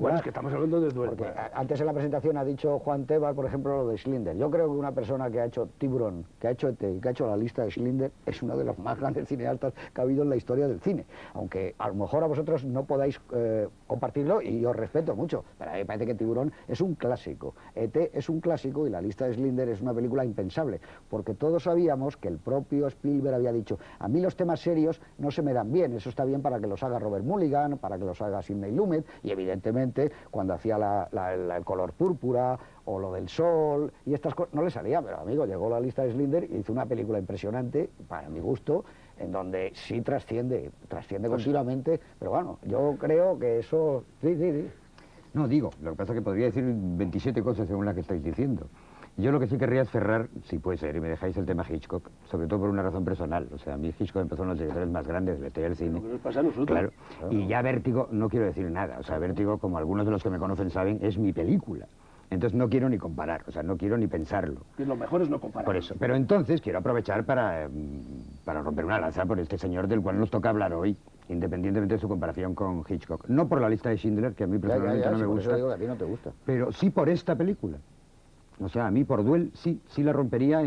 Bueno, es que estamos hablando de duelo. Porque antes en la presentación ha dicho Juan Tebas, por ejemplo, lo de Schindler. Yo creo que una persona que ha hecho Tiburón, que ha hecho ET y que ha hecho la lista de Schindler es uno de los más grandes cineastas que ha habido en la historia del cine. Aunque a lo mejor a vosotros no podáis compartirlo, y yo os respeto mucho, pero a mí me parece que Tiburón es un clásico. ET es un clásico y la lista de Schindler es una película impensable, porque todos sabíamos que el propio Spielberg había dicho: a mí los temas serios no se me dan bien, eso está bien para que los haga Robert Mulligan, para que los haga Sidney Lumet, y evidentemente cuando hacía el color púrpura o lo del sol y estas cosas no le salía, pero amigo, llegó la lista de Schindler y hizo una película impresionante, para mi gusto, en donde sí trasciende continuamente, pero bueno, yo creo que eso... Sí. No, digo, lo que pasa es que podría decir 27 cosas según las que estáis diciendo. Yo lo que sí querría es cerrar, si puede ser, y me dejáis el tema Hitchcock, sobre todo por una razón personal. O sea, a mí Hitchcock empezó en los directores más grandes de la historia del cine. Lo que nos pasa a nosotros. Claro. Y ya Vértigo, no quiero decir nada. O sea, Vértigo, como algunos de los que me conocen saben, es mi película. Entonces no quiero ni comparar, o sea, no quiero ni pensarlo. Y lo mejor es no comparar. Por eso. Pero entonces quiero aprovechar para romper una lanza por este señor del cual nos toca hablar hoy, independientemente de su comparación con Hitchcock. No por la lista de Schindler, que a mí personalmente no me gusta. Por eso digo que a ti no te gusta. Pero sí por esta película. O sea, a mí por Duel sí la rompería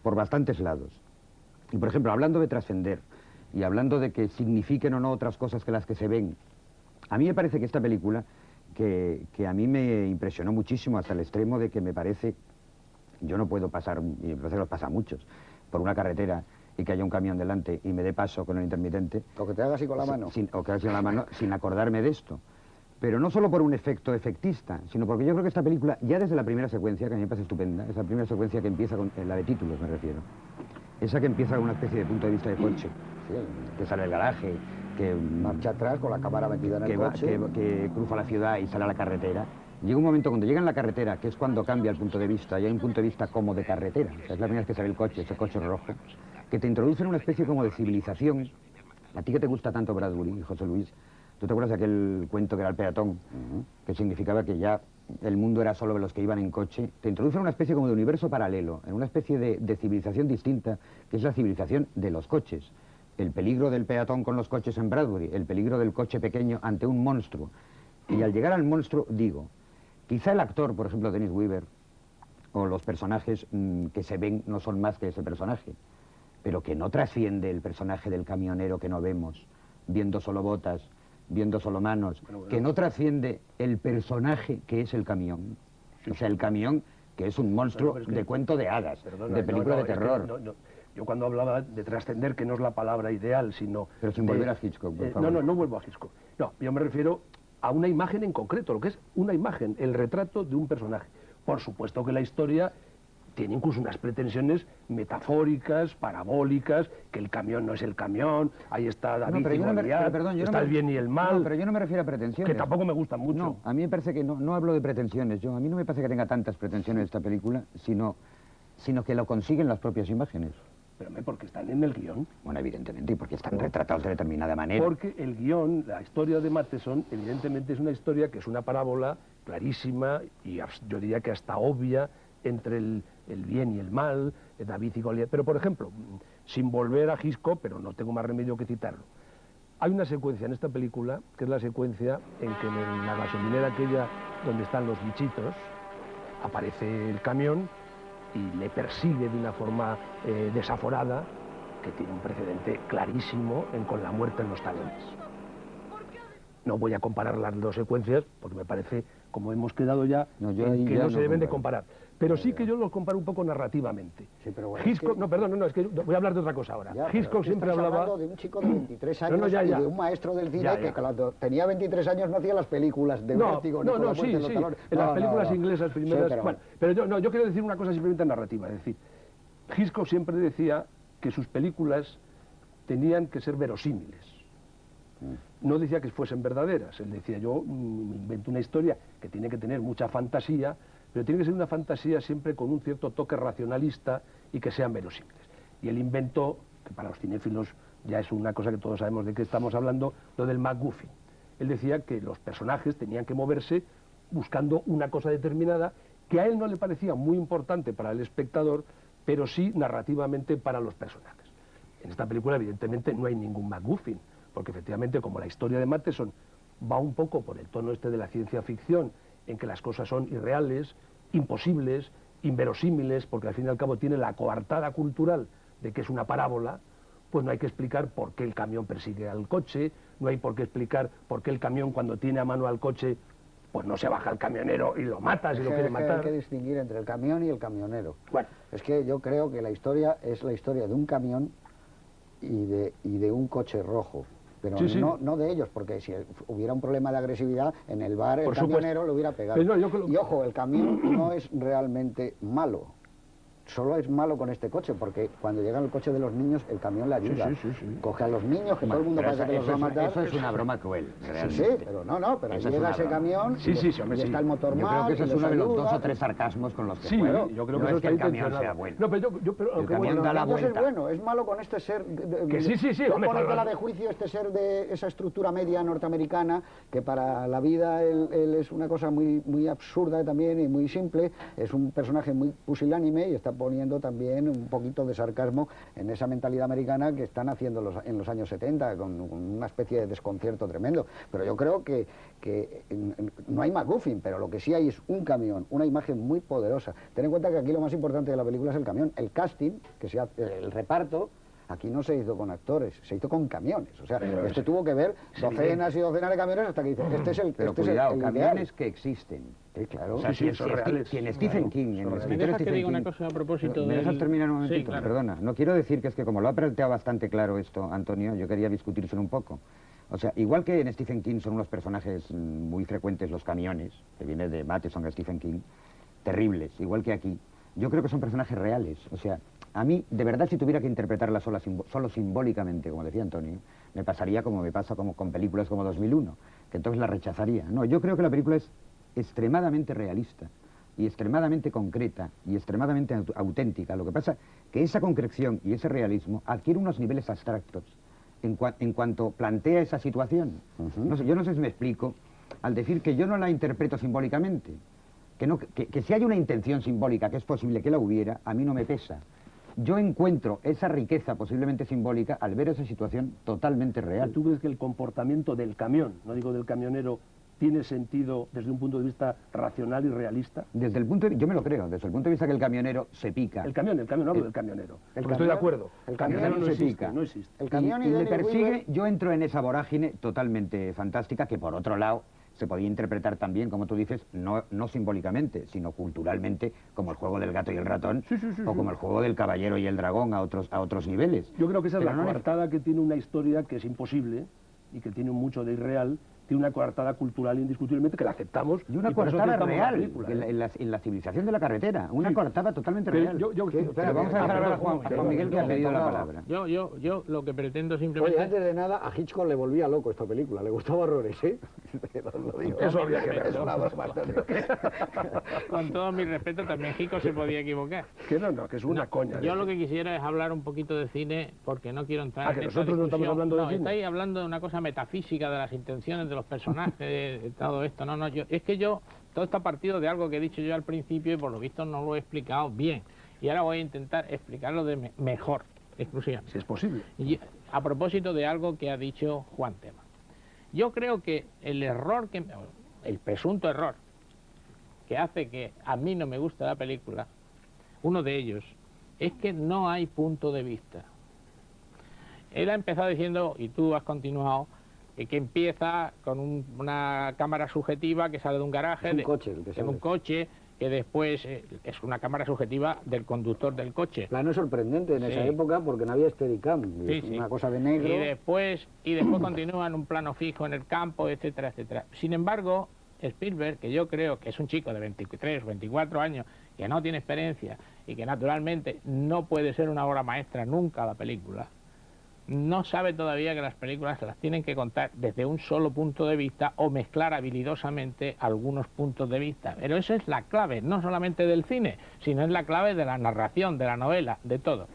por bastantes lados. Y por ejemplo, hablando de trascender y hablando de que signifiquen o no otras cosas que las que se ven, a mí me parece que esta película, que a mí me impresionó muchísimo hasta el extremo de que me parece, yo no puedo pasar, y me parece que los pasa a muchos, por una carretera y que haya un camión delante y me dé paso con el intermitente. O que te hagas así con la mano. O que hagas así con la mano sin acordarme de esto. Pero no solo por un efecto efectista, sino porque yo creo que esta película, ya desde la primera secuencia, que a mí me parece estupenda, esa primera secuencia que empieza con la de títulos, me refiero, esa que empieza con una especie de punto de vista de coche, que sale del garaje, que marcha atrás con la cámara metida en el coche, que cruza la ciudad y sale a la carretera. Llega un momento cuando llega en la carretera, que es cuando cambia el punto de vista, y hay un punto de vista como de carretera, o sea, es la primera vez que sale el coche, ese coche rojo, que te introduce en una especie como de civilización. A ti que te gusta tanto Bradbury, José Luis, ¿tú te acuerdas de aquel cuento que era el peatón? Que significaba que ya el mundo era solo de los que iban en coche. Te introduce en una especie como de universo paralelo, en una especie de civilización distinta, que es la civilización de los coches. El peligro del peatón con los coches en Bradbury, el peligro del coche pequeño ante un monstruo. Y al llegar al monstruo, digo, quizá el actor, por ejemplo, Dennis Weaver, o los personajes que se ven no son más que ese personaje, pero que no trasciende el personaje del camionero que no vemos, viendo solo botas, viendo solo manos, que no trasciende el personaje que es el camión. O sea, el camión que es un monstruo de cuento de hadas, de película de terror. Yo cuando hablaba de trascender, que no es la palabra ideal, sino... Pero sin volver a Hitchcock, por favor. No vuelvo a Hitchcock. No, yo me refiero a una imagen en concreto, lo que es una imagen, el retrato de un personaje. Por supuesto que la historia tiene incluso unas pretensiones metafóricas, parabólicas, que el camión no es el camión, ahí está David y Goliat, está el bien y el mal... No, pero yo no me refiero a pretensiones. Que tampoco me gustan mucho. No, a mí me parece que no hablo de pretensiones. A mí no me parece que tenga tantas pretensiones esta película, sino que lo consiguen las propias imágenes. Pero porque están en el guión. Bueno, evidentemente, y porque están retratados de determinada manera. Porque el guión, la historia de Matheson, evidentemente es una historia que es una parábola clarísima y yo diría que hasta obvia entre el bien y el mal, David y Goliat. Pero, por ejemplo, sin volver a Hitchcock, pero no tengo más remedio que citarlo, hay una secuencia en esta película, que es la secuencia en que en la gasolinera aquella donde están los bichitos, aparece el camión y le persigue de una forma desaforada, que tiene un precedente clarísimo con la muerte en los talones. No voy a comparar las dos secuencias, porque me parece, como hemos quedado ya, que no se deben de comparar. Pero sí que yo los comparo un poco narrativamente. Sí, pero bueno, Hitchcock, es que voy a hablar de otra cosa ahora. Ya, Hitchcock siempre hablaba... hablando de un chico de 23 años y de un maestro del cine que cuando tenía 23 años no hacía las películas de Vértigo. Sí. En las películas inglesas primeras... Sí, pero yo quiero decir una cosa simplemente narrativa. Es decir, Hitchcock siempre decía que sus películas tenían que ser verosímiles. No decía que fuesen verdaderas. Él decía, yo me invento una historia que tiene que tener mucha fantasía, pero tiene que ser una fantasía siempre con un cierto toque racionalista y que sean verosímiles. Y él inventó, que para los cinéfilos ya es una cosa que todos sabemos de qué estamos hablando, lo del MacGuffin. Él decía que los personajes tenían que moverse buscando una cosa determinada que a él no le parecía muy importante para el espectador, pero sí narrativamente para los personajes. En esta película evidentemente no hay ningún MacGuffin, porque efectivamente como la historia de Matheson va un poco por el tono este de la ciencia ficción, en que las cosas son irreales, imposibles, inverosímiles, porque al fin y al cabo tiene la coartada cultural de que es una parábola, pues no hay que explicar por qué el camión persigue al coche, no hay por qué explicar por qué el camión cuando tiene a mano al coche, pues no se baja el camionero y lo mata si lo quiere matar. Hay que distinguir entre el camión y el camionero. Bueno. Es que yo creo que la historia es la historia de un camión y de un coche rojo. Pero sí, sí. No de ellos, porque si hubiera un problema de agresividad, en el bar el Por camionero lo hubiera pegado. No, Y ojo, el camión no es realmente malo. Solo es malo con este coche, porque cuando llega el coche de los niños, el camión le ayuda. Sí. Coge a los niños, que todo el mundo parece que los va a matar. Eso es una broma cruel, realmente. Sí, pero pero ahí llega ese camión y está el motor Yo mal. creo que eso es uno de los 2 o 3 sarcasmos con los que juego. Yo creo no que es eso que el está camión intencionado. sea bueno. No, pero el camión da la vuelta. Es bueno, es malo con este ser... Que sí, no hombre, pone tela de juicio este ser de esa estructura media norteamericana, que para la vida él es una cosa muy absurda también y muy simple, es un personaje muy pusilánime y está poniendo también un poquito de sarcasmo en esa mentalidad americana que están haciendo en los años 70, con una especie de desconcierto tremendo. Pero yo creo que no hay MacGuffin, pero lo que sí hay es un camión, una imagen muy poderosa. Ten en cuenta que aquí lo más importante de la película es el camión. El casting, que se hace, el reparto, aquí no se hizo con actores, se hizo con camiones. O sea, tuvo que ver docenas y docenas de camiones hasta que dice, este es el Pero este cuidado, es el camiones ideal. que existen. Sí, claro. O sea, Sí, son reales. Si en Stephen King, en el ¿Me escritor dejas que Stephen diga una King... cosa a propósito ¿Me dejas del- terminar un Sí, momentito? claro. Perdona, no quiero decir que es que como lo ha planteado bastante claro esto, Antonio, yo quería discutírselo un poco. O sea, igual que en Stephen King son unos personajes muy frecuentes los camiones, que viene de Matheson a Stephen King, terribles, igual que aquí, yo creo que son personajes reales. O sea, a mí, de verdad, si tuviera que interpretarla solo simbólicamente, como decía Antonio, me pasaría como me pasa como con películas como 2001, que entonces la rechazaría. No, yo creo que la película es extremadamente realista y extremadamente concreta y extremadamente auténtica. Lo que pasa que esa concreción y ese realismo adquiere unos niveles abstractos en cuanto plantea esa situación. No sé, yo no sé si me explico al decir que yo no la interpreto simbólicamente, que si hay una intención simbólica, que es posible que la hubiera, a mí no me pesa. Yo encuentro esa riqueza posiblemente simbólica al ver esa situación totalmente real. ¿Tú crees que el comportamiento del camión, no digo del camionero, tiene sentido desde un punto de vista racional y realista? Desde el punto de, yo me lo creo, desde el punto de vista que el camionero se pica. El camión, no hablo del camionero. Porque estoy de camión- acuerdo. el camionero camión no se existe, pica. no existe. El camión y y le Danny persigue, Weaver- yo entro en esa vorágine totalmente fantástica que por otro lado se podía interpretar también, como tú dices, no simbólicamente, sino culturalmente, como el juego del gato y el ratón, o como el juego del caballero y el dragón a otros niveles. Yo creo que esa es Pero la no coartada que tiene una historia que es imposible y que tiene mucho de irreal, tiene una coartada cultural indiscutiblemente que la aceptamos. Y una por eso coartada aceptamos la real, película, ¿eh? en la civilización de la carretera, una Sí. coartada totalmente Pero real. Pero vamos a dejar hablar a Juan Miguel, que ha pedido la palabra. Yo lo que pretendo Oye, simplemente... antes de nada, a Hitchcock le volvía loco esta película, le gustaba horrores, ¿eh? Lo digo. Eso habría que Es verlo. una broma, Antonio. Con todo mi respeto, también Jico se podía equivocar. Que no, que es una coña. Yo lo que quisiera es hablar un poquito de cine, porque no quiero entrar Ah, en que esta nosotros no estamos discusión. hablando de No, cine. estáis hablando de una cosa metafísica, de las intenciones de los personajes, de todo esto. No, es que yo, todo está partido de algo que he dicho yo al principio y por lo visto no lo he explicado bien. Y ahora voy a intentar explicarlo de mejor, exclusivamente. Si es posible. Y a propósito de algo que ha dicho Juan Tema. Yo creo que el presunto error que hace que a mí no me guste la película, uno de ellos, es que no hay punto de vista. Él ha empezado diciendo, y tú has continuado, que empieza con una cámara subjetiva que sale de un garaje, Es un coche el que de sale. un coche, que después es una cámara subjetiva del conductor del coche. Plano sorprendente en esa Sí. época porque no había Steadicam, Sí, sí. una cosa de negro. Y después continúa en un plano fijo en el campo, etcétera, etcétera. Sin embargo, Spielberg, que yo creo que es un chico de 23 o 24 años, que no tiene experiencia y que naturalmente no puede ser una obra maestra nunca la película, no sabe todavía que las películas se las tienen que contar desde un solo punto de vista o mezclar habilidosamente algunos puntos de vista. Pero esa es la clave, no solamente del cine, sino es la clave de la narración, de la novela, de todo.